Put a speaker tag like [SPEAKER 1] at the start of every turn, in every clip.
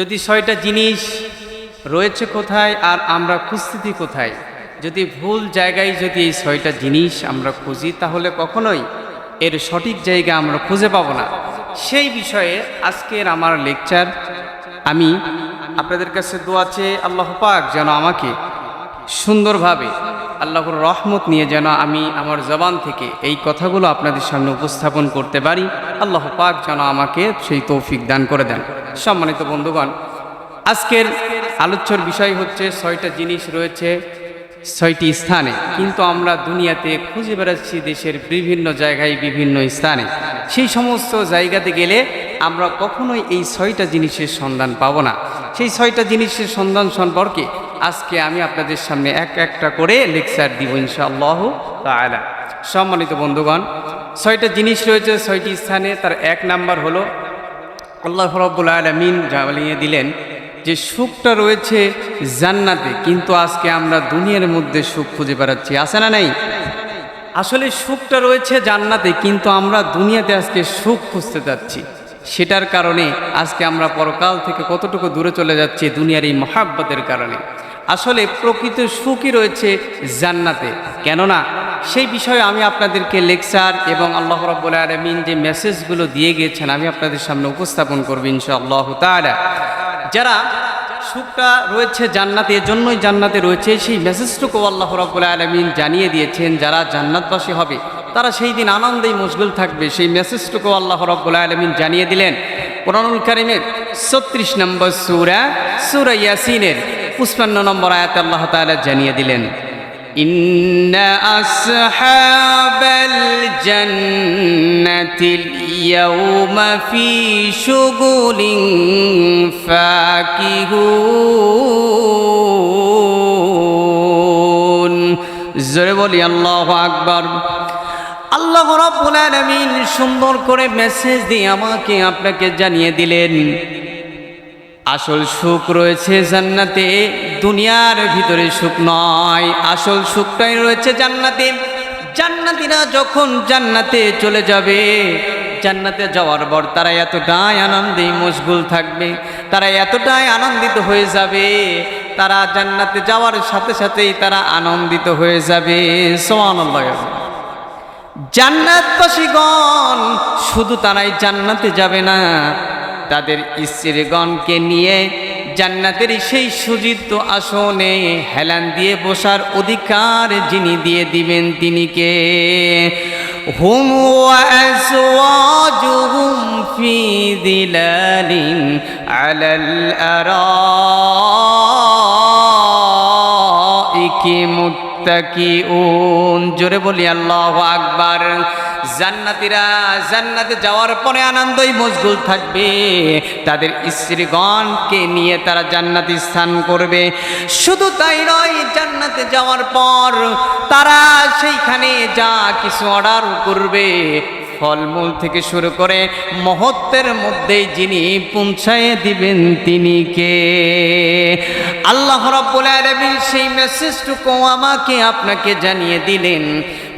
[SPEAKER 1] যদি ৬টা জিনিস রয়েছে কোথায় আর আমরা খুঁজতেছি কোথায়, যদি ভুল জায়গায় যদি এই ৬টা জিনিস আমরা খুঁজি তাহলে কখনোই এর সঠিক জায়গা আমরা খুঁজে পাবো না। সেই বিষয়ে আজকের আমার লেকচার। আমি আপনাদের কাছে দোয়া চেয়ে আল্লাহ পাক যেন আমাকে সুন্দরভাবে আল্লাহর রহমত নিয়ে যেন আমি আমার জবান থেকে এই কথাগুলো আপনাদের সামনে উপস্থাপন করতে পারি। আল্লাহ পাক যেন আমাকে সেই তৌফিক দান করে দেন। সম্মানিত বন্ধুগণ, আজকের আলোচ্যর বিষয় হচ্ছে ৬টা জিনিস রয়েছে ৬টি স্থানে, কিন্তু আমরা দুনিয়াতে খুঁজে বেড়াচ্ছি দেশের বিভিন্ন জায়গায় বিভিন্ন স্থানে। সেই সমস্ত জায়গাতে গেলে আমরা কখনোই এই ৬টা জিনিসের সন্ধান পাবো না। সেই ৬টা জিনিসের সন্ধান সম্পর্কে আজকে আমি আপনাদের সামনে একটা করে লেকচার দিব ইনশাআল্লাহ তাআলা। সম্মানিত বন্ধুগণ, ৬টা জিনিস রয়েছে ৬টি স্থানে। তার ১ নাম্বার হলো আল্লাহ রাব্বুল আলামিন জানিয়ে দিলেন যে সুখটা রয়েছে জান্নাতে, কিন্তু আজকে আমরা দুনিয়ার মধ্যে সুখ খুঁজে বেড়াচ্ছি। আছে না নাই? আসলে সুখটা রয়েছে জান্নাতে, কিন্তু আমরা দুনিয়াতে আজকে সুখ খুঁজতে যাচ্ছি। সেটার কারণে আজকে আমরা পরকাল থেকে কতটুকু দূরে চলে যাচ্ছি দুনিয়ার এই মহাব্বতের কারণে। আসলে প্রকৃত সুখই রয়েছে জান্নাতে। কেননা সেই বিষয়ে আমি আপনাদেরকে লেকচার এবং আল্লাহ রাব্বুল আলামিন যে মেসেজগুলো দিয়ে গিয়েছেন আমি আপনাদের সামনে উপস্থাপন করব ইনশাআল্লাহ তাআলা। যারা সুখটা রয়েছে জান্নাতে, এজন্যই জান্নাতে রয়েছে, সেই মেসেজটুকু আল্লাহ রাব্বুল আলামিন জানিয়ে দিয়েছেন। যারা জান্নাতবাসী হবে তারা সেই দিন আনন্দেই মশগুল থাকবে, সেই মেসেজটুকু আল্লাহ রাব্বুল আলামিন জানিয়ে দিলেন। কোরআনুল কারীমের ৩৬ নম্বর সূরা ইয়াসিনের ৫৫ নম্বর আয়াতে আল্লাহ তাআলা জানিয়ে দিলেন, ইন্না আসহাবাল জান্নাতিল ইয়াউমা ফি শুগুলিন ফাকিহুন। জোরে বলি আল্লাহু আকবার। আল্লাহ রাব্বুল আলামিন সুন্দর করে মেসেজ দিয়ে আমাকে আপনাকে জানিয়ে দিলেন আসল সুখ রয়েছে জান্নাতে, দুনিয়ার ভিতরে সুখ নয়। আসল সুখটাই রয়েছে জান্নাতে। জান্নাতীরা যখন জান্নাতে চলে যাবে, জান্নাতে যাওয়ার পর তারা এতটাই আনন্দে মশগুল থাকবে, তারা এতটাই আনন্দিত হয়ে যাবে, তারা জান্নাতে যাওয়ার সাথে সাথেই তারা আনন্দিত হয়ে যাবে। সুবহানাল্লাহ। জান্নাতবাসীগণ শুধু তারাই জান্নাতে যাবে না, তাদের স্ত্রীগণকে নিয়ে জান্নাতের সেই সুজিত আসনে হেলান দিয়ে বসার অধিকার যিনি দিয়ে দিবেন তিনি কে? হুম ওয়া আজওয়াজুহুম ফি দিলালিন আলাল আরাইকি মুত্তাকিউন। জোরে বলি আল্লাহু আকবার। জান্নাতীরা জান্নাতে যাওয়ার পরে আনন্দই মশগুল থাকবে, তাদের স্ত্রীগণকে নিয়ে তারা জান্নাতে স্থান করবে। শুধু তাই নয়, জান্নাতে যাওয়ার পর তারা সেইখানে যা কিছু অর্ডার করবে, ফলমূল থেকে শুরু করে মুহূর্তের মধ্যেই যিনি পৌঁছায় দিবেন তিনি কে? আল্লাহ রাব্বুল আলামিন সেই মেসেজটুকু আমাকে আপনাকে জানিয়ে দিলেন।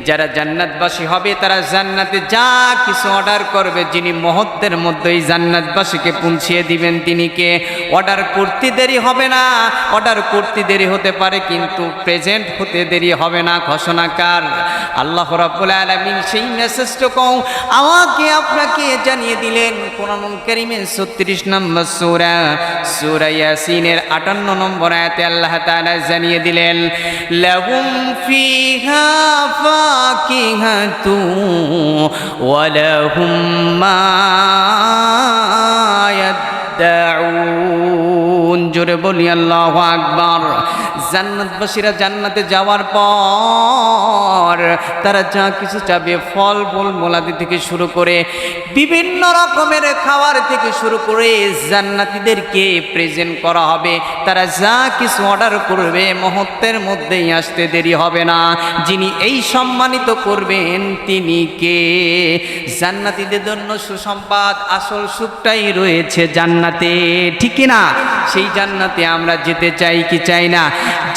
[SPEAKER 1] যারা জান্নাতবাসী হবে তারা জান্নাতে যা কিছু অর্ডার করবে, যিনি মুহূর্তের মধ্যেই জান্নাতবাসীকে পৌঁছিয়ে দিবেন তিনি কে? অর্ডার করতে দেরি হবে না, অর্ডার করতে দেরি হতে পারে কিন্তু প্রেজেন্ট হতে দেরি হবে না। ঘোষণাকার আল্লাহ রাব্বুল আলামিন সেই মেসেজটুকু আমাকে আপনাকে জানিয়ে দিলেন। কোরআনুল কারীমের ৩৬ নম্বর সূরা ইয়াসিনের ৫৮ নম্বর আয়াতে আল্লাহ তাআলা জানিয়ে দিলেন, লাহুম ফিহা ফাকিহাতু ওয়া লাহুম মা ইয়াদউন। জোরে বলি আল্লাহু আকবার। জান্নাতবাসীরা জান্নাতে যাওয়ার পর তারা যা কিছু চাবে, ফল মূল মোলাদি থেকে শুরু করে বিভিন্ন রকমের খাবার থেকে শুরু করে জান্নাতীদেরকে প্রেজেন্ট করা হবে। তারা যা কিছু অর্ডার করবে মুহূর্তের মধ্যেই আসতে দেরি হবে না। যিনি এই সম্মানিত করবেন তিনি কে? জান্নাতীদের জন্য সুসংবাদ, আসল সুখটাই রয়েছে জান্নাতে, ঠিক না? সেই জান্নাতে আমরা যেতে চাই কি চাই না?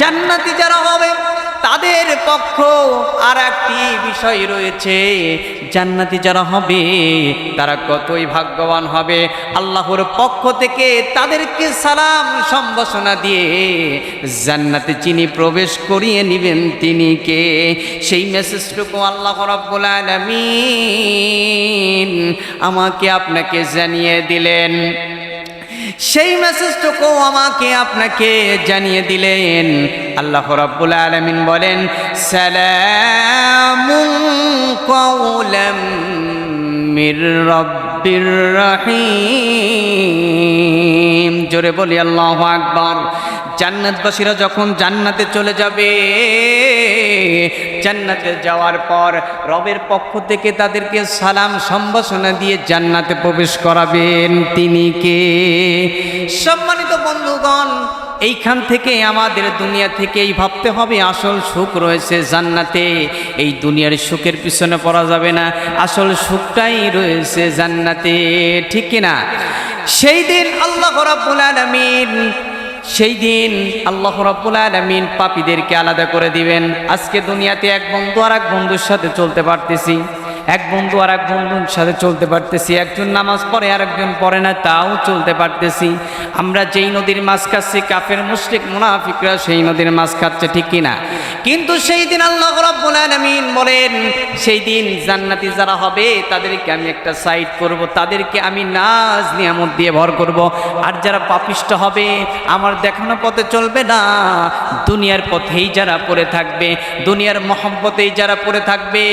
[SPEAKER 1] জান্নাতি যারা হবে তাদের পক্ষ আর একটি বিষয় রয়েছে, জান্নাতি যারা হবে তারা কতই ভাগ্যবান হবে। আল্লাহর পক্ষ থেকে তাদেরকে সালাম সম্ভাষণা দিয়ে জান্নাতে যিনি প্রবেশ করিয়ে নেবেন তিনি কে, সেই মেসেজটুকু আল্লাহ রাব্বুল আলামিন আমাকে আপনাকে জানিয়ে দিলেন। সেই মেসেজটুকু আমাকে আপনাকে জানিয়ে দিলেন। আল্লাহ রাব্বুল আলামিন বলেন, সালামুন কাওলাম মির রাব্বির রহিম। জোরে বলি আল্লাহু আকবার। জান্নাতবাসীরা যখন জান্নাতে চলে যাবে, জান্নাতে যাওয়ার পর রবের পক্ষ থেকে তাদেরকে সালাম সম্ভাষণা দিয়ে জান্নাতে প্রবেশ করাবেন তিনি কে? সম্মানিত বন্ধুগণ, এইখান থেকে আমাদের দুনিয়া থেকেই ভাবতে হবে আসল সুখ রয়েছে জান্নাতে। এই দুনিয়ার সুখের পিছনে পড়া যাবে না, আসল সুখটাই রয়েছে জান্নাতে, ঠিক কিনা? সেই দিন আল্লাহ রাব্বুল আলামিন পাপীদেরকে আলাদা করে দিবেন। আজকে দুনিয়াতে এক বন্ধু আর এক বন্ধুর সাথে চলতে পারতেছি, এক বন্ধু আর এক বন্ধুর সাথে চলতে পারতেছি, একজন নামাজ পড়ে আর একজন পড়ে না, তাও চলতে পারতেছি। আমরা যেই নদীর মাছ খাচ্ছি, কাফের মুশরিক মুনাফিকরা সেই নদীর মাছ খাচ্ছে, ঠিক কিনা? কিন্তু সেই দিন আল্লাহ রাব্বুল আলামিন বলেন, সেই দিন জান্নাতি যারা হবে তাদেরকে আমি একটা সাইড করব, তাদেরকে আমি নাজ নিয়ামত দিয়ে ভর করব। আর যারা পাপিষ্ট হবে, আমার দেখানো পথে চলবে না, দুনিয়ার পথেই যারা পড়ে থাকবে, দুনিয়ার মহব্বতেই যারা পড়ে থাকবে,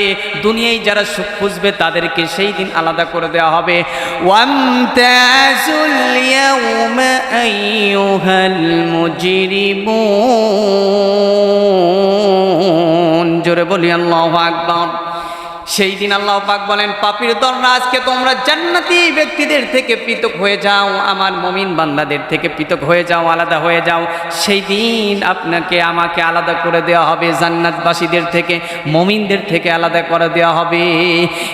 [SPEAKER 1] দুনিয়ায় যারা সুখ খুঁজবে, তাদেরকে সেই দিন আলাদা করে দেওয়া হবে। ওয়ামতাজুল ইয়াউমা আইয়ুহাল মুজরিমুন। জোরে বলি আল্লাহু আকবার। সেই দিন আল্লাহ পাক বলেন, পাপীর দলরা আজকে তোমরা জান্নাতি ব্যক্তিদের থেকে পৃথক হয়ে যাও, আমার মুমিন বান্দাদের থেকে পৃথক হয়ে যাও, আলাদা হয়ে যাও। সেই দিন আপনাকে আমাকে আলাদা করে দেওয়া হবে, জান্নাতবাসীদের থেকে, মুমিনদের থেকে আলাদা করে দেওয়া হবে।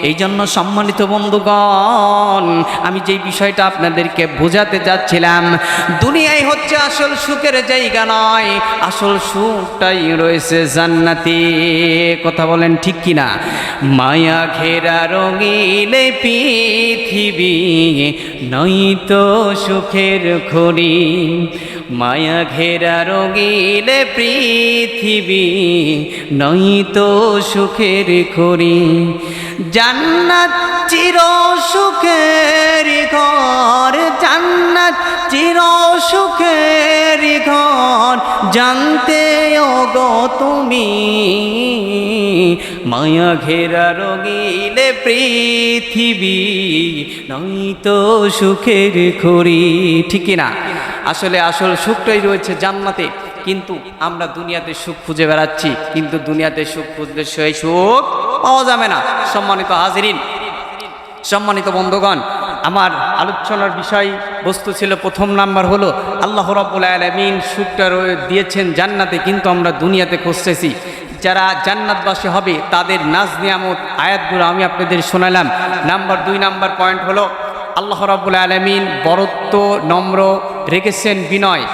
[SPEAKER 1] এই জন্য সম্মানিত বন্ধুগণ, আমি যেই বিষয়টা আপনাদেরকে বোঝাতে যাচ্ছিলাম, দুনিয়ায় হচ্ছে আসল সুখের জায়গা নয়, আসল সুখটাই রয়েছে জান্নাতে। কথা বলেন ঠিক কিনা? মায়া ঘেরা রঙিলে পৃথিবী নয়তো সুখের খনি, মায়া ঘেরা রঙিলে পৃথিবী নয়তো সুখের খনি। জান্নাত চির সুখের ঘর, জান্নাত চির সুখের ঘর, জানতে ওগো তুমি, মায়া ঘেরা রঙিলে পৃথিবী নয়তো সুখের খড়ি, ঠিক না? আসলে আসল সুখটাই রয়েছে জান্নাতে, কিন্তু আমরা দুনিয়াতে সুখ খুঁজে বেড়াচ্ছি, কিন্তু দুনিয়াতে সুখ খুঁজলে সেই সুখ পাওয়া যাবে না। সম্মানিত হাজিরিন, সম্মানিত বন্ধুগণ, আমার আলোচনার বিষয় বস্তু ছিল, প্রথম নাম্বার হলো আল্লাহ রাব্বুল আলামিন সুখটা দিয়েছেন জান্নাতে, কিন্তু আমরা দুনিয়াতে খুঁজতেছি। যারা জান্নাতবাসী হবে তাদের নাজ নিয়ামত আয়াতগুলো আমি আপনাদের শোনালাম। দুই নাম্বার পয়েন্ট হলো আল্লাহ রাব্বুল আলামিন বরত্ব নম্র রেখেছেন বিনয়।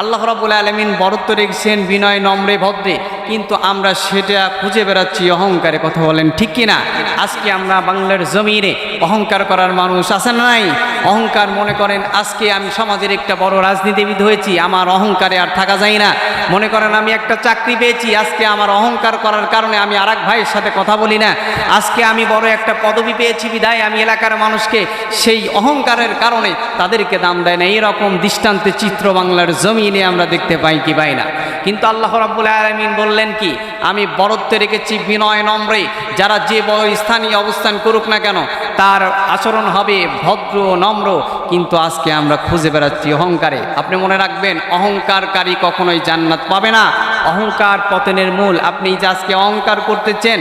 [SPEAKER 1] আল্লাহ রাব্বুল আলামিন বরত্ব রেখেছেন বিনয় নম্রে ভদ্রে, কিন্তু আমরা সেটা খুঁজে বেড়াচ্ছি অহংকারে। কথা বলেন ঠিক কিনা? আজকে আমরা বাংলার জমিনে অহংকার করার মানুষ আছে না নাই? অহংকার মনে করেন আজকে আমি সমাজের একটা বড় রাজনীতিবিদ হয়েছি, আমার অহংকারে আর থাকা যায় না। মনে করেন আমি একটা চাকরি পেয়েছি, আজকে আমার অহংকার করার কারণে আমি আর এক ভাইয়ের সাথে কথা বলি না। আজকে আমি বড় একটা পদবি পেয়েছি বিধায় আমি এলাকার মানুষকে সেই অহংকারের কারণে তাদেরকে দাম দেয় না। এরকম দৃষ্টান্তে চিত্র বাংলার জমিনে আমরা দেখতে পাই কি পাই না? কিন্তু আল্লাহ রাব্বুল আলামিন বললেন কি, আমি বরত্ব রেখেছি বিনয় নম্রে। যারা যে বড় স্থানীয় অবস্থান করুক না কেন, তার আচরণ হবে ভদ্র নম্র। কিন্তু আজকে আমরা খুঁজে বেড়াচ্ছি অহংকারে। আপনি মনে রাখবেন, অহংকারকারী কখনোই জান্নাত পাবে না। অহংকার পতনের মূল। আপনি যে আজকে অহংকার করতেছেন,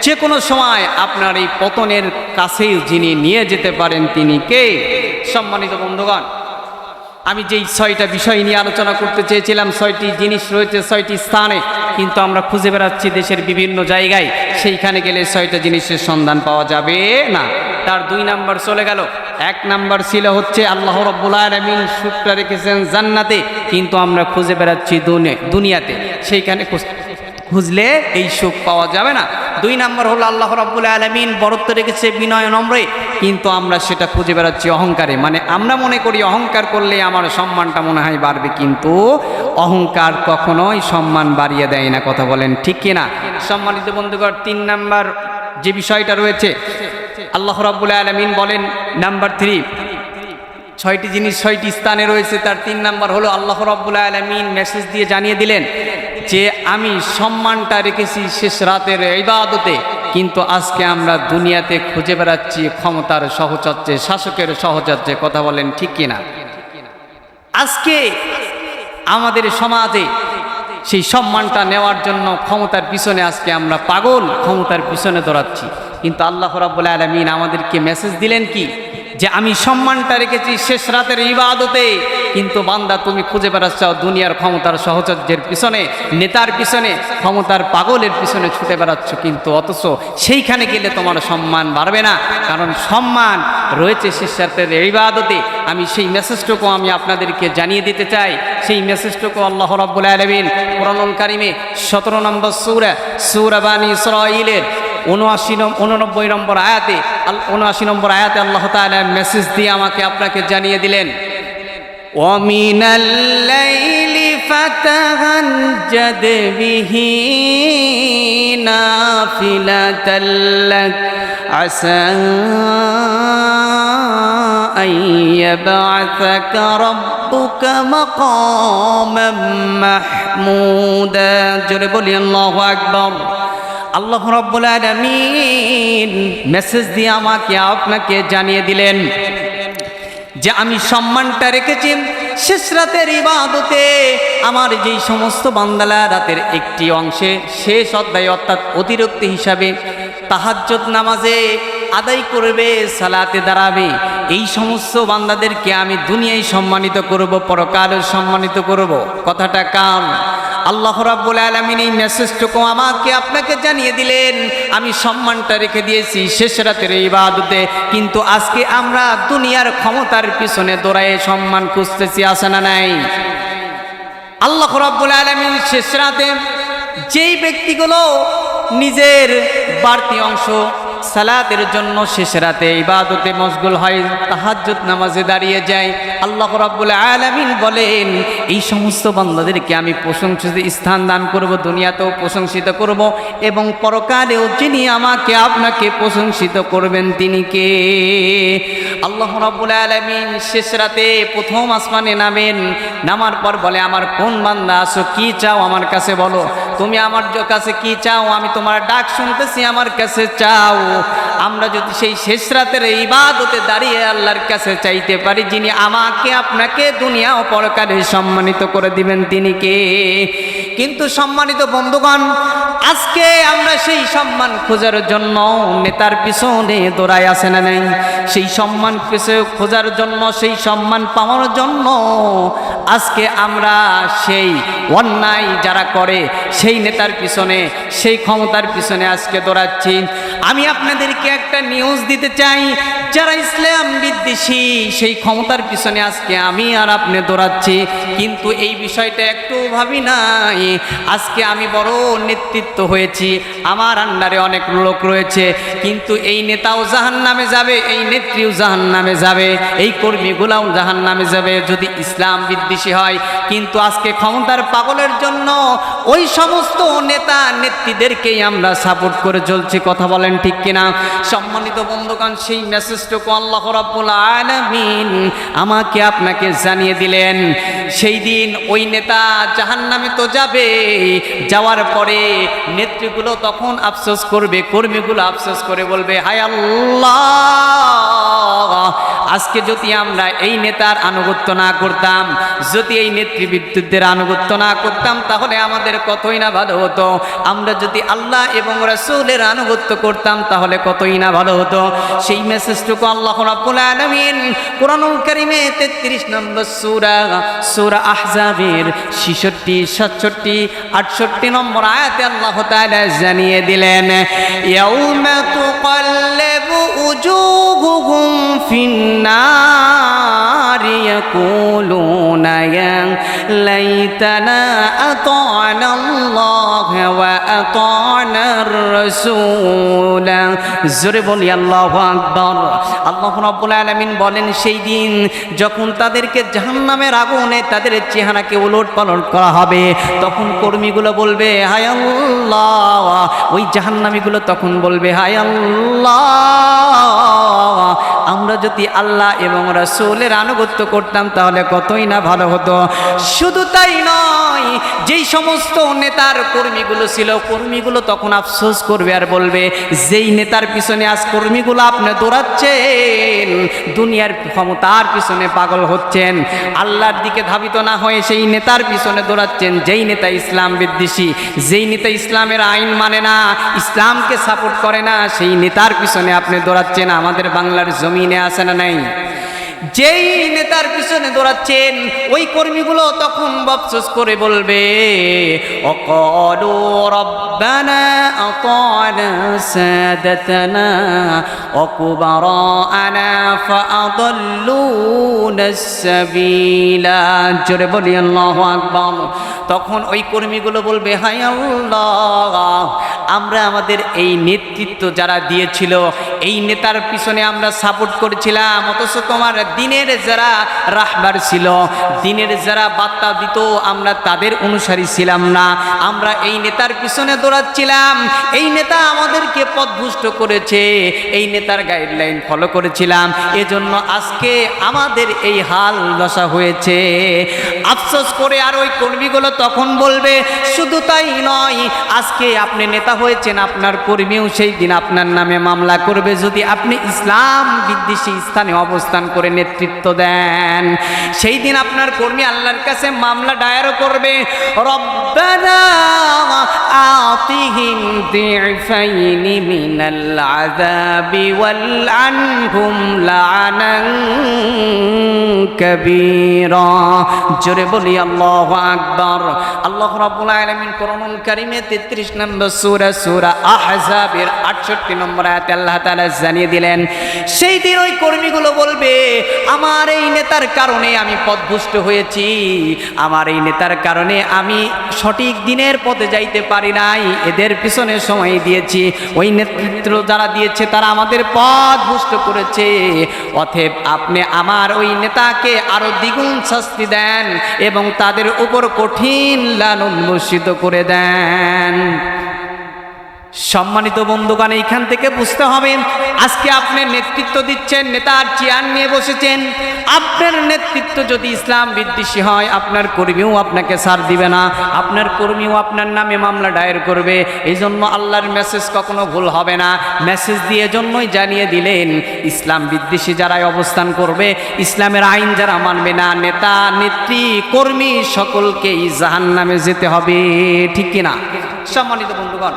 [SPEAKER 1] যে কোনো সময় আপনার এই পতনের কাছেই যিনি নিয়ে যেতে পারেন তিনি কে? সম্মানিত বন্ধুগণ, আমি যেই 6টা বিষয় নিয়ে আলোচনা করতে চেয়েছিলাম, 6টি জিনিস রয়েছে 6টি স্থানে, কিন্তু আমরা খুঁজে বেড়াচ্ছি দেশের বিভিন্ন জায়গায়। সেইখানে গেলে 6টা জিনিসের সন্ধান পাওয়া যাবে না। তার 2 নাম্বার চলে গেল। 1 নাম্বার ছিল হচ্ছে আল্লাহ রাব্বুল আলামিন সুখটা রেখেছেন জান্নাতে, কিন্তু আমরা খুঁজে বেড়াচ্ছি দুনিয়াতে। সেইখানে খুঁজলে এই সুখ পাওয়া যাবে না। 2 নম্বর হলো আল্লাহ রাব্বুল আলামিন বরত্ব রেখেছে বিনয় নম্রে, কিন্তু আমরা সেটা খুঁজে বেড়াচ্ছি অহংকারে। মানে আমরা মনে করি অহংকার করলে আমার সম্মানটা মনে হয় বাড়বে, কিন্তু অহংকার কখনোই সম্মান বাড়িয়ে দেয় না। কথা বলেন ঠিক কিনা? সম্মানিত বন্ধুগণ, 3 নম্বর যে বিষয়টা রয়েছে আল্লাহ রাব্বুল আলামিন বলেন নাম্বার 3, 6টি জিনিস 6টি স্থানে রয়েছে, তার 3 নম্বর হলো আল্লাহ রাব্বুল আলামিন মেসেজ দিয়ে জানিয়ে দিলেন যে আমি সম্মানটা রেখেছি শেষ রাতের ইবাদতে, কিন্তু আজকে আমরা দুনিয়াতে খুঁজে বেড়াচ্ছি ক্ষমতার সহচর্যে, শাসকের সহচর্যে। কথা বলেন ঠিক কিনা? আজকে আমাদের সমাজে সেই সম্মানটা নেওয়ার জন্য ক্ষমতার পিছনে আজকে আমরা পাগল, ক্ষমতার পিছনে দৌড়াচ্ছি। কিন্তু আল্লাহ রাব্বুল আলামিন আমাদেরকে মেসেজ দিলেন কি, যে আমি সম্মানটা রেখেছি শেষ রাতের ইবাদতে, কিন্তু বান্দা তুমি খুঁজে বেড়াচ্ছ দুনিয়ার ক্ষমতার সহচর্যের পিছনে, নেতার পিছনে, ক্ষমতার পাগলের পিছনে ছুটে বেড়াচ্ছ, কিন্তু অথচ সেইখানে গেলে তোমার সম্মান বাড়বে না, কারণ সম্মান রয়েছে শেষ রাতের ইবাদতে। আমি সেই মেসেজটুকু আমি আপনাদেরকে জানিয়ে দিতে চাই। সেই মেসেজটুকু আল্লাহ রাব্বুল আলামিন কোরআনুল কারিমে 17 নম্বর সূরা বানী ইসরাঈলের 79 নম্বর আয়াতে 79 নম্বর আয়াতে আল্লাহ তাআলা মেসেজ দিয়ে আমাকে আপনাকে জানিয়ে দিলেন, ওয়ামিনাল লাইলি ফাতাহাজ্জাদ বিহি নাফিলাতাল লাক আসা আন ইয়াবআসাকা রাব্বুকা মাকামান মাহমুদা। জোরে বলি আল্লাহু আকবার। আল্লাহ রাব্বুল আলামিন মেসেজ দিয়ে আমাকে আপনাকে জানিয়ে দিলেন যে আমি সম্মানটা রেখেছি শেষ রাতের ইবাদতে। আমার যেই সমস্ত বান্দালা রাতের একটি অংশে শেষ অধ্যায় অর্থাৎ অতিরিক্ত হিসাবে তাহাজ্জুদ নামাজে আদায় করবে, সালাতে দাঁড়াবে, এই সমস্ত বান্দাদেরকে আমি দুনিয়ায় সম্মানিত করব, পরকালে সম্মানিত করব। কথাটা কাম আল্লাহ রাব্বুল আলামিন এই মেসেজটুকু আমাকে আপনাকে জানিয়ে দিলেন, আমি সম্মানটা রেখে দিয়েছি শেষ রাতের ইবাদতে, কিন্তু আজকে আমরা দুনিয়ার ক্ষমতার পিছনে দৌড়ায় সম্মান খুঁজতেছি, আছে না নাই? আল্লাহ রাব্বুল আলামিন শেষ রাতে যেই ব্যক্তিগুলো নিজের বাড়তি অংশ সালাতের জন্য শেষ রাতে ইবাদতে মশগুল হয়, তাহাজ্জুদ নামাজে দাঁড়িয়ে যায়, আল্লাহ রাব্বুল আলামিন বলেন এই সমস্ত বান্দাদেরকে আমি প্রশংসিত স্থান দান করব, দুনিয়াতেও প্রশংসিত করব এবং পরকালেও যিনি আমাকে আপনাকে প্রশংসিত করবেন তিনি কে? আল্লাহ রাব্বুল আলামিন শেষ রাতে প্রথম আসমানে নামেন, নামার পর বলে আমার কোন বান্দা আছো, কি চাও আমার কাছে বলো, তুমি আমার কাছে কি চাও, আমি তোমার ডাক শুনতেছি, আমার কাছে চাও। আমরা যদি সেই শেষ রাতের ইবাদতে দাঁড়িয়ে আল্লাহর কাছে চাইতে পারি, যিনি আমাকে আপনাকে দুনিয়া ও পরকালে সম্মানিত করে দিবেন তিনি কে? কিন্তু সম্মানিত বন্ধুগণ, আজকে আমরা সেই সম্মান খোঁজার জন্য নেতার পিছনে দৌড়ায়, আছে না নাই? সেই সম্মান খোঁজার জন্য, সেই সম্মান পাওয়ার জন্য আজকে আমরা সেই অন্যায় যারা করে সেই নেতার পিছনে, সেই ক্ষমতার পিছনে আজকে দৌড়াচ্ছি। আমি আপনাদেরকে একটা নিউজ দিতে চাই, যারা ইসলাম বিদ্বেষী সেই ক্ষমতার পিছনে আজকে আমি আর আপনি দৌড়াচ্ছি, কিন্তু এই বিষয়টা একটু ভাবি নাই। আজকে আমি বড় নেতৃত্ব হয়েছি, আমার আন্ডারে অনেক লোক রয়েছে, কিন্তু এই নেতাও জাহান্নামে যাবে, এই নেত্রীও জাহান্নামে যাবে, এই কর্মীগুলাও জাহান্নামে যাবে যদি ইসলাম বিদ্বেষী হয়। কিন্তু আজকে ক্ষমতার পাগলের জন্য ওই সমস্ত নেতা নেত্রীদেরকেই আমরা সাপোর্ট করে চলছি। কথা বলেন ঠিক কিনা? সম্মানিত বন্ধুগণ, সেই মেসেজটুকু আল্লাহ রাব্বুল আলামিন আমাকে আপনাকে জানিয়ে দিলেন। সেই দিন ওই নেতা জাহান্নামে তো যাবে, যাওয়ার পরে নেত্রীগুলো তখন আফসোস করবে, কর্মীগুলো আফসোস করে বলবে হায় আল্লাহ, আজকে যদি আমরা এই নেতার আনুগত্য না করতাম, যদি এই নেতৃবৃন্দদের আনুগত্য না করতাম, তাহলে আমাদের কতই না ভালো হতো। আমরা যদি আল্লাহ এবং রাসূলের আনুগত্য করতাম তাহলে কতই না ভালো হতো। সেই মেসেজটুকু আল্লাহ রাব্বুল আলামিন কোরআনুল কারীমে 33 নম্বর সূরা আহজাবের 66, 67, 68 নম্বর আয়াতে আল্লাহ তাআলা জানিয়ে দিলেন, ইয়াউমা তুকাল্লাবু উজুহুহুম ফিন্নার النار يقولون يا ليتنا أطعنا الله وأطعنا الرسول জোরে বলি আল্লাহু আকবার। আল্লাহ রাব্বুল আলামিন বলেন সেই দিন যখন তাদেরকে জাহান্নামের আগুনে তাদের চেহারাকে উলটপালট করা হবে, তখন কর্মীগুলো বলবে হায় আল্লাহ, ওই জাহান্নামীগুলো তখন বলবে হায় আল্লাহ, আমরা যদি আল্লাহ এবং রাসূলের আনুগত্য করতাম তাহলে কতই না ভালো হতো। শুধু তাই নয়, যেই সমস্ত নেতার কর্মীগুলো ছিল, কর্মীগুলো তখন আফসোস করবে আর বলবে যেই নেতার পিছনে আজ কর্মীগুলো আপনি দৌড়াচ্ছেন, দুনিয়ার ক্ষমতার পিছনে পাগল হচ্ছেন, আল্লাহর দিকে ধাবিত না হয়ে সেই নেতার পিছনে দৌড়াচ্ছেন, যেই নেতা ইসলাম বিদ্বেষী, যেই নেতা ইসলামের আইন মানে না, ইসলামকে সাপোর্ট করে না, সেই নেতার পিছনে আপনি দৌড়াচ্ছেন। আমাদের বাংলার জমিনে আছে না নাই? যেই নেতার পিছনে দৌড়াচ্ছেন ওই কর্মীগুলো তখন আফসোস করে বলবে ওয়াকালু রব্বানা আতানা সাদাতানা ওয়া কুবারানা ফাআদাল্লুনা সাবিলা। জোরে বলি আল্লাহু আকবার। তখন ওই কর্মীগুলো বলবে হায় আল্লাহ, আমরা আমাদের এই নেতৃত্ব যারা দিয়েছিল, এই নেতার পিছনে আমরা সাপোর্ট করেছিলাম, অথচ তোমার দিনের যারা রাহবার ছিল, দিনের যারা বার্তা দিত, আমরা তাদের অনুসারী ছিলাম না, আমরা এই নেতার পিছনে দৌড়াচ্ছিলাম, এই নেতা আমাদেরকে পথভ্রষ্ট করেছে, এই নেতার গাইডলাইন ফলো করেছিলাম, এজন্য আজকে আমাদের এই হাল দশা হয়েছে। আফসোস করে আর ওই কর্মীগুলো তখন বলবে শুধু তাই নয়, আজকে আপনি নেতা হয়েছেন, আপনার কর্মীও সেই দিন আপনার নামে মামলা করবে যদি আপনি ইসলাম বিদ্বেষী স্থানে অবস্থান করে নেতৃত্ব দেন। সেই দিন আপনার কর্মী আল্লাহর কাছে মামলা দায়ের করবে, রব্বানা আতিহিম দিফাইনি মিনাল আযাবি ওয়াল আনহুম লাআনান কাবীরা। জোরে বলি আল্লাহু আকবার। আল্লাহ রাব্বুল আলামিন কোরআনুল কারীমে 33 নম্বর সূরা আহজাবের 68 নম্বর আয়াতে আল্লাহ তাআলা জানিয়ে দিলেন, সেই দিন ওই কর্মীগুলো বলবে আমার এই নেতার কারণে আমি পথভ্রষ্ট হয়েছি, আমার এই নেতার কারণে আমি সঠিক দিনের পথে যাইতে পারি নাই, এদের পিছনে সময় দিয়েছি, ওই নেতৃত্ব যারা দিয়েছে তারা আমাদের পথভ্রষ্ট করেছে, অতএব আপনি আমার ওই নেতাকে আরো দ্বিগুণ শাস্তি দেন এবং তাদের উপর কঠিন লানত বর্ষিত করে দেন। সম্মানিত বন্ধুগণ, এইখান থেকে বুঝতে হবে আজকে আপনি নেতৃত্ব দিচ্ছেন, নেতার চেয়ার নিয়ে বসেছেন, আপনার নেতৃত্ব যদি ইসলাম বিদ্বেষী হয় আপনার কর্মীও আপনাকে ছাড় দিবে না, আপনার কর্মীও আপনার নামে মামলা দায়ের করবে। এই জন্য আল্লাহর মেসেজ কখনো ভুল হবে না। মেসেজ দিয়ে জন্যই জানিয়ে দিলেন ইসলাম বিদ্বেষী যারাই অবস্থান করবে, ইসলামের আইন যারা মানবে না, নেতা নেত্রী কর্মী সকলকেই জাহান্নামে যেতে হবে, ঠিক কিনা? সম্মানিত বন্ধুগণ,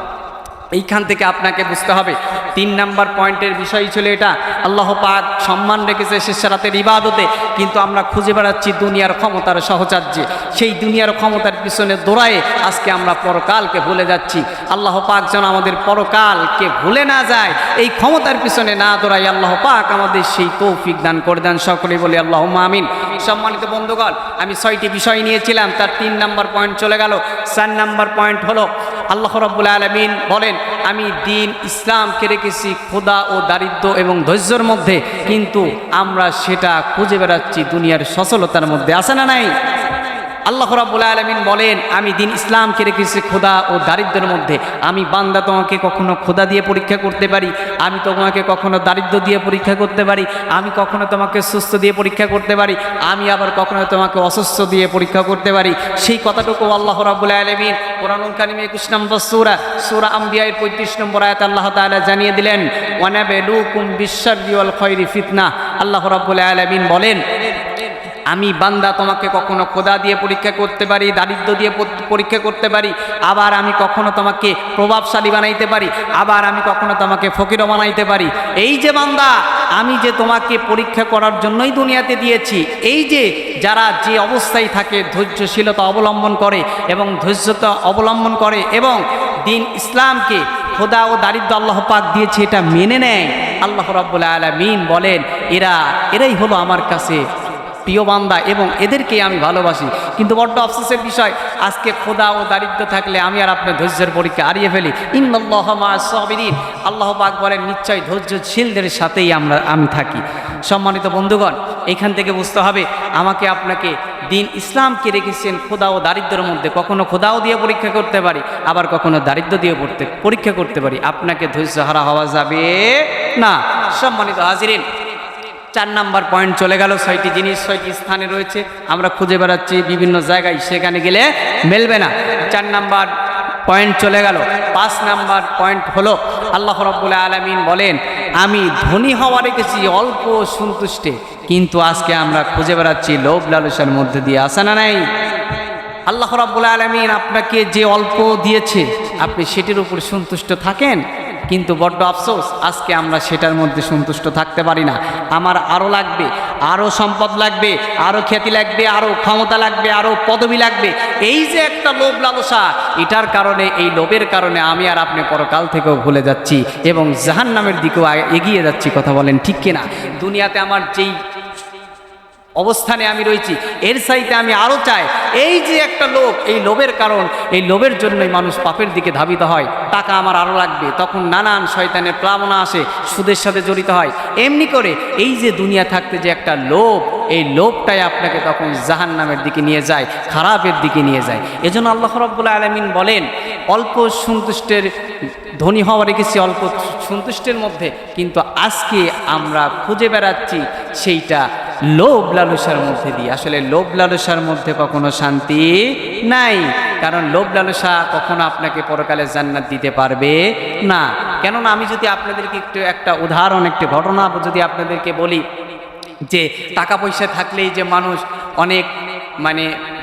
[SPEAKER 1] এইখান থেকে আপনাকে বুঝতে হবে 3 নাম্বার পয়েন্টের বিষয় ছিল এটা। আল্লাহ পাক সম্মান রেখেছে শেষ রাতের ইবাদতে, কিন্তু আমরা খুঁজে বেড়াচ্ছি দুনিয়ার ক্ষমতার সহচার্যে, সেই দুনিয়ার ক্ষমতার পিছনে দৌড়ায়ে আজকে আমরা পরকালকে ভুলে যাচ্ছি। আল্লাহ পাক যেন আমাদের পরকালকে ভুলে না যায়, এই ক্ষমতার পিছনে না দৌড়াই আল্লাহ পাক আমাদের সেই তৌফিক দান করে দেন, সকলে বলি আল্লাহুম্মা আমিন। সম্মানিত বন্ধুগণ, আমি 6টি বিষয় নিয়েছিলাম, তার 3 নাম্বার পয়েন্ট চলে গেল। 4 নাম্বার পয়েন্ট হলো আল্লাহ রাব্বুল আলামিন বলেন আমি দিন ইসলামকে রেখেছি খোদা ও দারিদ্র এবং ধৈর্যের মধ্যে, কিন্তু আমরা সেটা খুঁজে বেড়াচ্ছি দুনিয়ার সচলতার মধ্যে, আছে না নাই? আল্লাহ রাব্বুল আলামিন বলেন আমি দিন ইসলামকে রেখেছি খোদা ও দারিদ্রের মধ্যে। আমি বান্দা তোমাকে কখনো খোদা দিয়ে পরীক্ষা করতে পারি, আমি তোমাকে কখনো দারিদ্র দিয়ে পরীক্ষা করতে পারি, আমি কখনো তোমাকে সুস্থ দিয়ে পরীক্ষা করতে পারি, আমি আবার কখনো তোমাকে অসুস্থ দিয়ে পরীক্ষা করতে পারি। সেই কথাটুকু আল্লাহ রাব্বুল আলামিন কোরআনুল কারীমে 21 নম্বর সূরা আম্বিয়ার 35 নম্বর আয়াতে আল্লাহ তাআলা জানিয়ে দিলেন ওয়ানাবলুকুম বিশ-শাররি ওয়াল খায়রি ফিতনা। আল্লাহ রাব্বুল আলামিন বলেন আমি বান্দা তোমাকে কখনো খোদা দিয়ে পরীক্ষা করতে পারি, দারিদ্র দিয়ে পরীক্ষা করতে পারি, আবার আমি কখনো তোমাকে প্রভাবশালী বানাইতে পারি, আবার আমি কখনো তোমাকে ফকিরও বানাইতে পারি। এই যে বান্দা, আমি যে তোমাকে পরীক্ষা করার জন্যই দুনিয়াতে দিয়েছি, এই যে যারা যে অবস্থায় থাকে ধৈর্যশীলতা অবলম্বন করে এবং ধৈর্যতা অবলম্বন করে এবং দিন ইসলামকে খোদা ও দারিদ্র আল্লাহ পাক দিয়েছে এটা মেনে নেয়, আল্লাহ রাব্বুল আলামিন বলেন এরাই হলো আমার কাছে প্রিয় বান্দা এবং এদেরকে আমি ভালোবাসি। কিন্তু বড্ড আফসোসের বিষয়, আজকে খোদা ও দারিদ্র থাকলে আমি আর আপনার ধৈর্যের পরীক্ষা হারিয়ে ফেলি। ইন্নাল্লাহা মা'আস সাবিরিন, আল্লাহ পাক বলেন নিশ্চয় ধৈর্যশীলদের সাথেই আমি থাকি। সম্মানিত বন্ধুগণ, এখান থেকে বুঝতে হবে আমাকে আপনাকে দিন ইসলামকে রেখেছেন খোদা ও দারিদ্রের মধ্যে। কখনো খোদাও দিয়ে পরীক্ষা করতে পারি, আবার কখনো দারিদ্র দিয়ে পরীক্ষা করতে পারি। আপনাকে ধৈর্যহারা হওয়া যাবে না। সম্মানিত হাজিরিন, 4 নাম্বার পয়েন্ট চলে গেল। 6টি জিনিস 6টি স্থানে রয়েছে, আমরা খুঁজে বেড়াচ্ছি বিভিন্ন জায়গায়, সেখানে গেলে মেলবে না। 4 নাম্বার পয়েন্ট চলে গেল। 5 নাম্বার পয়েন্ট হলো আল্লাহ রাব্বুল আলামিন বলেন আমি ধনী হওয়া রেখেছি অল্প সন্তুষ্টে, কিন্তু আজকে আমরা খুঁজে বেড়াচ্ছি লোভ লালসার মধ্যে দিয়ে। আসে না নাই? আল্লাহ রাব্বুল আলামিন আপনাকে যে অল্প দিয়েছে আপনি সেটির উপর সন্তুষ্ট থাকেন, কিন্তু বড্ড আফসোস আজকে আমরা সেটার মধ্যে সন্তুষ্ট থাকতে পারি না। আমার আরও লাগবে, আরও সম্পদ লাগবে, আরও খ্যাতি লাগবে, আরও ক্ষমতা লাগবে, আরও পদবি লাগবে। এই যে একটা লোভ লালসা, এটার কারণে, এই লোভের কারণে আমি আর আপনি পরকাল থেকেও ভুলে যাচ্ছি এবং জাহান্নামের দিকেও এগিয়ে যাচ্ছি। কথা বলেন ঠিক কিনা? দুনিয়াতে আমার যেই অবস্থানে আমি রয়েছি এর চাইতে আমি আরও চাই। এই যে একটা লোভ, এই লোভের কারণ, এই লোভের জন্যই মানুষ পাপের দিকে ধাবিত হয়। টাকা আমার আরও লাগবে, তখন নানান শয়তানের প্লাবনা আসে, সুদের সাথে জড়িত হয়। এমনি করে এই যে দুনিয়া থাকতে যে একটা লোভ, এই লোভটাই আপনাকে তখন জাহান্নামের দিকে নিয়ে যায়, খারাপের দিকে নিয়ে যায়। এজন্য আল্লাহ রাব্বুল আলামিন বলেন অল্প সন্তুষ্টের ধনী হওয়া রেখেছি অল্প সন্তুষ্টের মধ্যে, কিন্তু আজকে আমরা খুঁজে বেড়াচ্ছি সেইটা লোভ লালসার মধ্যে দিয়ে। আসলে লোভ লালসার মধ্যে কখনো শান্তি নাই, কারণ লোভ লালসা কখনো আপনাকে পরকালে জান্নাত দিতে পারবে না। কেননা আমি যদি আপনাদেরকে একটা উদাহরণ, একটি ঘটনা যদি আপনাদেরকে বলি যে টাকা পয়সা থাকলেই যে মানুষ অনেক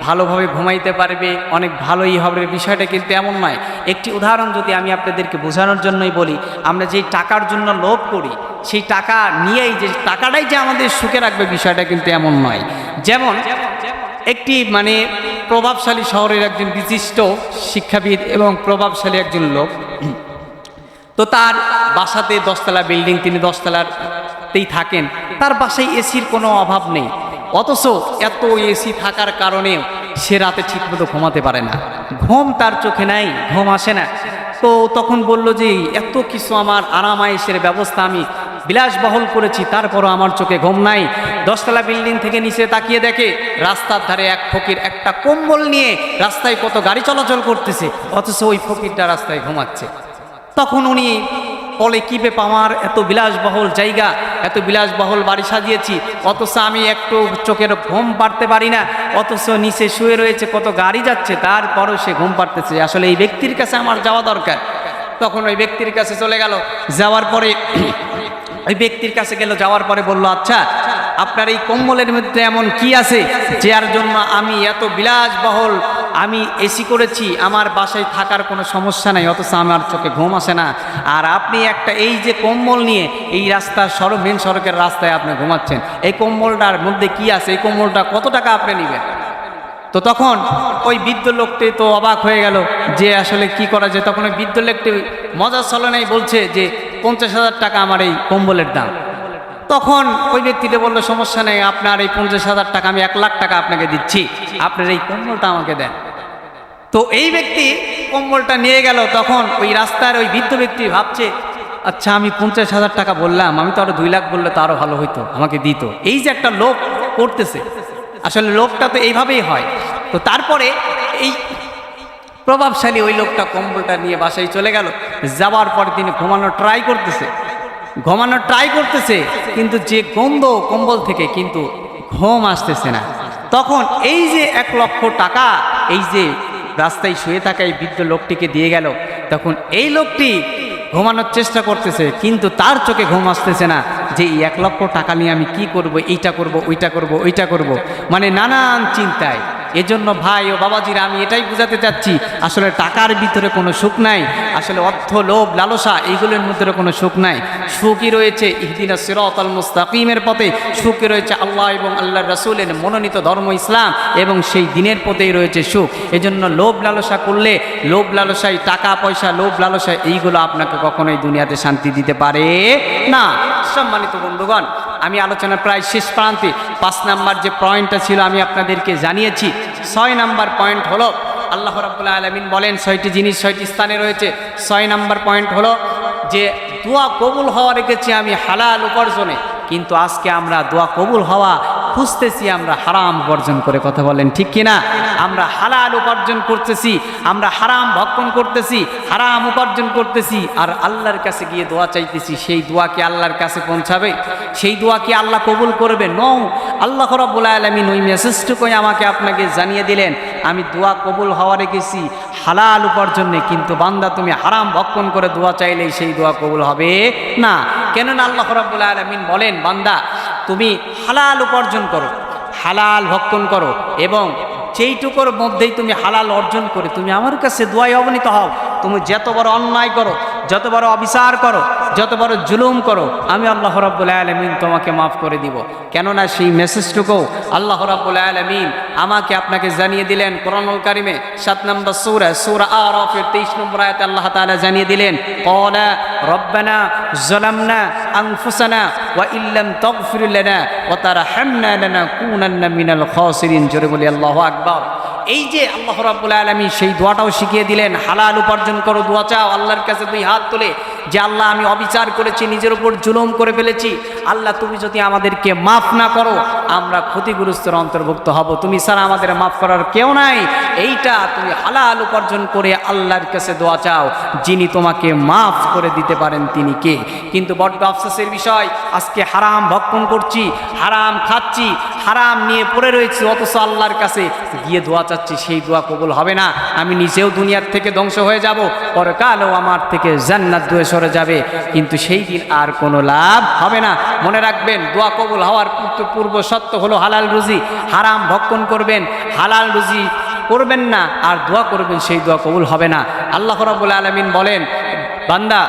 [SPEAKER 1] ভালোভাবে ঘুমাইতে পারবে, অনেক ভালোই হবে, বিষয়টা কিন্তু এমন নয়। একটি উদাহরণ যদি আমি আপনাদেরকে বোঝানোর জন্যই বলি, আমরা যেই টাকার জন্য লোভ করি, সেই টাকা নিয়েই যে টাকাটাই যে আমাদের সুখে রাখবে, বিষয়টা কিন্তু এমন নয়। যেমন একটি প্রভাবশালী শহরের একজন বিশিষ্ট শিক্ষাবিদ এবং প্রভাবশালী একজন লোক, তো তার বাসাতে 10 তলা বিল্ডিং, তিনি 10 তলাতেই থাকেন। তার বাসায় এসির কোনো অভাব নেই, অথচ এত এসি থাকার কারণেও সে রাতে ঠিকমতো ঘুমাতে পারে না। ঘুম তার চোখে নাই, ঘুম আসে না। তো তখন বলল যে এত কিছু আমার আরামায়েশের ব্যবস্থা আমি বিলাসবহল করেছি, তারপরও আমার চোখে ঘুম নাই। 10 তলা বিল্ডিং থেকে নিচে তাকিয়ে দেখে রাস্তার ধারে এক ফকির একটা কম্বল নিয়ে রাস্তায় কত গাড়ি চলাচল করতেছে, অথচ ওই ফকিরটা রাস্তায় ঘুমাচ্ছে। তখন উনি বলে কি ব্যাপার, আমার এত বিলাসবহুল জায়গা, এত বিলাসবহুল বাড়ি সাজিয়েছি, অথচ আমি একটু চোখের ঘুম পাড়তে পারি না, অথচ নিচে শুয়ে রয়েছে কত গাড়ি যাচ্ছে, তারপরও সে ঘুম পাড়তেছে। আসলে এই ব্যক্তির কাছে আমার যাওয়া দরকার। তখন ওই ব্যক্তির কাছে চলে গেল। যাওয়ার পরে ওই ব্যক্তির কাছে গেল, যাওয়ার পরে বলল আচ্ছা আপনার এই কম্বলের মধ্যে এমন কি আছে যার জন্য আমি এত বিলাসবহুল আমি এসি করেছি, আমার বাসায় থাকার কোনো সমস্যা নাই, অথচ আমার চোখে ঘুম আসে না, আর আপনি একটা এই যে কম্বল নিয়ে এই রাস্তার মেন সড়কের রাস্তায় আপনি ঘুমাচ্ছেন, এই কম্বলটার মধ্যে কি আছে, এই কম্বলটা কত টাকা আপনি নেবেন? তো তখন ওই বৃদ্ধ লোকটি তো অবাক হয়ে গেল যে আসলে কি করা যায়। তখন ওই বৃদ্ধ লোকটি মজার ছলনায় বলছে যে 50,000 টাকা আমার এই কম্বলের দাম। তখন ওই ব্যক্তিটা বলল সমস্যা নেই, আপনার এই 50,000 টাকা আমি 1 লাখ টাকা আপনাকে দিচ্ছি, আপনার এই কম্বলটা আমাকে দেন। তো এই ব্যক্তি কম্বলটা নিয়ে গেল। তখন ওই রাস্তার ওই বৃদ্ধ ব্যক্তি ভাবছে আচ্ছা আমি 50,000 টাকা বললাম, আমি তো আরো 2 লাখ বললে তো আরো ভালো হইতো, আমাকে দিত। এই যে একটা লোভ করতেছে, আসলে লোভটা তো এইভাবেই হয়। তো তারপরে এই প্রভাবশালী ওই লোকটা কম্বলটা নিয়ে বাসায় চলে গেল। যাওয়ার পরে তিনি ঘুমানোর ট্রাই করতেছে, কিন্তু যে গন্ধ কম্বল থেকে, কিন্তু ঘুম আসতেছে না। তখন এই যে 1 লক্ষ টাকা এই যে রাস্তায় শুয়ে থাকা এই বৃদ্ধ লোকটিকে দিয়ে গেল। তখন এই লোকটি ঘুমানোর চেষ্টা করতেছে, কিন্তু তার চোখে ঘুম আসতেছে না যে এই 1 লক্ষ টাকা নিয়ে আমি কি করব, এইটা করব, ওইটা করব, নানান চিন্তায়। এজন্য ভাই ও বাবাজিরা আমি এটাই বোঝাতে চাচ্ছি, আসলে টাকার ভিতরে কোনো সুখ নাই, আসলে অর্থ লোভ লালসা এইগুলোর মধ্যে কোনো সুখ নাই। সুখই রয়েছে ইহদিনাস সিরাতাল মুস্তাকিমের পথে, সুখই রয়েছে আল্লাহ এবং আল্লাহর রাসূলের মনোনীত ধর্ম ইসলাম, এবং সেই দিনের পথেই রয়েছে সুখ। এজন্য লোভ লালসা করলে, লোভ লালসায় টাকা পয়সা, লোভ লালসা এইগুলো আপনাকে কখনোই দুনিয়াতে শান্তি দিতে পারে না। সম্মানিত বন্ধুগণ, আমি আলোচনা প্রায় শেষ প্রান্তে, 5 নাম্বার যে পয়েন্টটা ছিল আমি আপনাদেরকে জানিয়েছি। 6 নাম্বার পয়েন্ট হলো আল্লাহ রাব্বুল আলামিন বলেন 6টি জিনিস 6টি স্থানে রয়েছে। 6 নাম্বার পয়েন্ট হলো যে দোয়া কবুল হওয়া রেখেছি আমি হালাল উপার্জনে, কিন্তু আজকে আমরা দোয়া কবুল হওয়া খুঁজতেছি আমরা হারাম উপার্জন করে। কথা বলেন ঠিক কিনা? আমরা হালাল উপার্জন করতেছি, আমরা হারাম ভক্ষণ করতেছি, হারাম উপার্জন করতেছি, আর আল্লাহর কাছে গিয়ে দোয়া চাইতেছি। সেই দোয়া কি আল্লাহর কাছে পৌঁছাবে? সেই দোয়া কি আল্লাহ কবুল করবে? নো। আল্লাহ রাব্বুল আলামিন ওই মেসেজটুকুই আমাকে আপনাকে জানিয়ে দিলেন, আমি দোয়া কবুল হওয়া রেখেছি হালাল উপার্জনে, কিন্তু বান্দা তুমি হারাম ভক্ষণ করে দোয়া চাইলেই সেই দোয়া কবুল হবে না। কেননা আল্লাহ রাব্বুল আলামিন বলেন, বান্দা তুমি হালাল উপার্জন করো, হালাল ভক্ষণ করো, এবং যেইটুকুর মধ্যেই তুমি হালাল অর্জন করে তুমি আমার কাছে দোয়ায় অবনীত হও। তুমি যত বড় অন্যায় করো, যত বড় অবিচার করো, যত বড় জুলুম করো, আমি আল্লাহ রাব্বুল আলামিন তোমাকে মাফ করে দিব। কেননা সেই মেসেজটুকু আল্লাহ রাব্বুল আলামিন আমাকে আপনাকে জানিয়ে দিলেন কোরআনুল কারিমে 7 নম্বর সূরা আরাফের 23 নম্বর আয়াতে আল্লাহ তাআলা জানিয়ে দিলেন, ক্বালা রব্বানা যালামনা আনফুসানা ওয়া ইল্লাম তাগফির লানা ওয়া তারহামনা লানাকুনান্না মিনাল খাসিরিন। জোরে বলি আল্লাহু আকবার। এই যে আল্লাহ রাব্বুল আলামিন সেই দোয়াটাও শিখিয়ে দিলেন, হালাল উপার্জন করো, দোয়া চাও আল্লাহর কাছে 2 হাত তুলে, যে আল্লাহ আমি অবিচার করেছি, নিজের উপর জুলুম করে ফেলেছি, আল্লাহ তুমি যদি আমাদেরকে মাফ না করো আমরা ক্ষতিগ্রস্তের অন্তর্ভুক্ত হব, তুমি ছাড়া আমাদের মাফ করার কেউ নাই। এইটা তুমি হালাল উপার্জন করে আল্লাহর কাছে দোয়া চাও, যিনি তোমাকে মাফ করে দিতে পারেন তিনি কে। কিন্তু বড্ড আফসোসের বিষয়, আজকে হারাম ভক্ষণ করছি, হারাম খাচ্ছি, হারাম নিয়ে পড়ে রয়েছি, অথচ আল্লাহর কাছে গিয়ে দোয়া চাচ্ছি, সেই দোয়া কবুল হবে না। আমি নিজেও দুনিয়ার থেকে ধ্বংস হয়ে যাব, পরকালেও আমার থেকে জান্নাত দূরে সরে যাবে, কিন্তু সেই দিন আর কোনো লাভ হবে না। মনে রাখবেন, দোয়া কবুল হওয়ার পূর্ব শর্ত হলো হালাল রুজি। হারাম ভক্ষণ করবেন, হালাল রুজি করবেন না, আর দোয়া করবেন, সেই দোয়া কবুল হবে না। আল্লাহ রাব্বুল আলামিন বলেন, বান্দা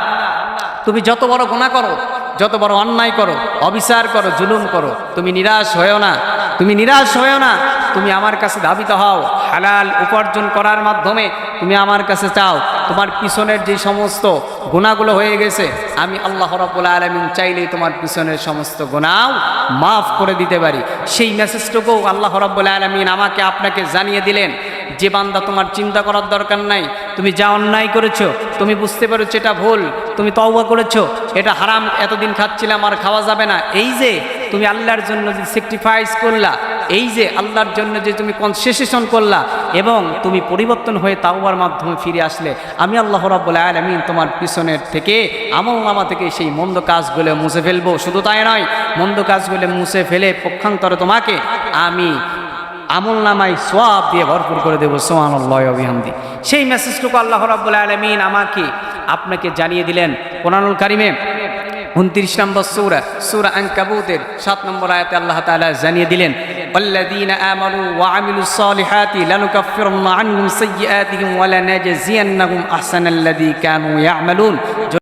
[SPEAKER 1] তুমি যত বড় গুনাহ করো, যত বড় অন্যায় করো, অবিচার করো, জুলুম করো, তুমি নিরাশ হয়েও না, তুমি নিরাশ হয়েও না, তুমি আমার কাছে ধাবিত হও, হালাল উপার্জন করার মাধ্যমে তুমি আমার কাছে চাও। তোমার পিছনের যে সমস্ত গুনাহগুলো হয়ে গেছে, আমি আল্লাহ রাব্বুল আলামিন চাইলেই তোমার পিছনের সমস্ত গুনাহ মাফ করে দিতে পারি। সেই মেসেজটুকু আল্লাহ রাব্বুল আলামিন আমাকে আপনাকে জানিয়ে দিলেন, যে বান্দা তোমার চিন্তা করার দরকার নাই, তুমি যা অন্যায় করেছো, তুমি বুঝতে পেরেছো এটা ভুল, তুমি তওবা করেছো, এটা হারাম, এতদিন খাচ্ছিলাম আর খাওয়া যাবে না, এই যে তুমি আল্লাহর জন্য যে স্যাক্রিফাইস করলা, এই যে আল্লাহর জন্য যে তুমি কনসেশন করলা, এবং তুমি পরিবর্তন হয়ে তাওবার মাধ্যমে ফিরে আসলে, আমি আল্লাহ রাব্বুল আলামিন তোমার পিছনের থেকে আমলনামা থেকে সেই মন্দ কাজগুলো মুছে ফেলবো। শুধু তাই নয়, মন্দ কাজগুলো মুছে ফেলে পক্ষান্তরে তোমাকে আমি আমলনামায় সওয়াব দিয়ে ভরপুর করে দেবো। সুবহানাল্লাহি ওয়া বিহামদি। সেই মেসেজটুকু আল্লাহ রাব্বুল আলামিন আমাকে আপনাকে জানিয়ে দিলেন কোরআনুল কারিমে 29 নম্বর সূরা আনকাবুতের 7 নম্বর আয়াতে আল্লাহ তাআলা জানিয়ে দিলেন, ওয়াল্লাযীনা আমানু ওয়া আমিলুস সালিহাতি লানুকাফিরান্না আনহুম সাইয়্যাতিহিম ওয়া লানাজজিয়ান্নাহুম আহসানাল্লাযী কানু ইয়া'মালুন।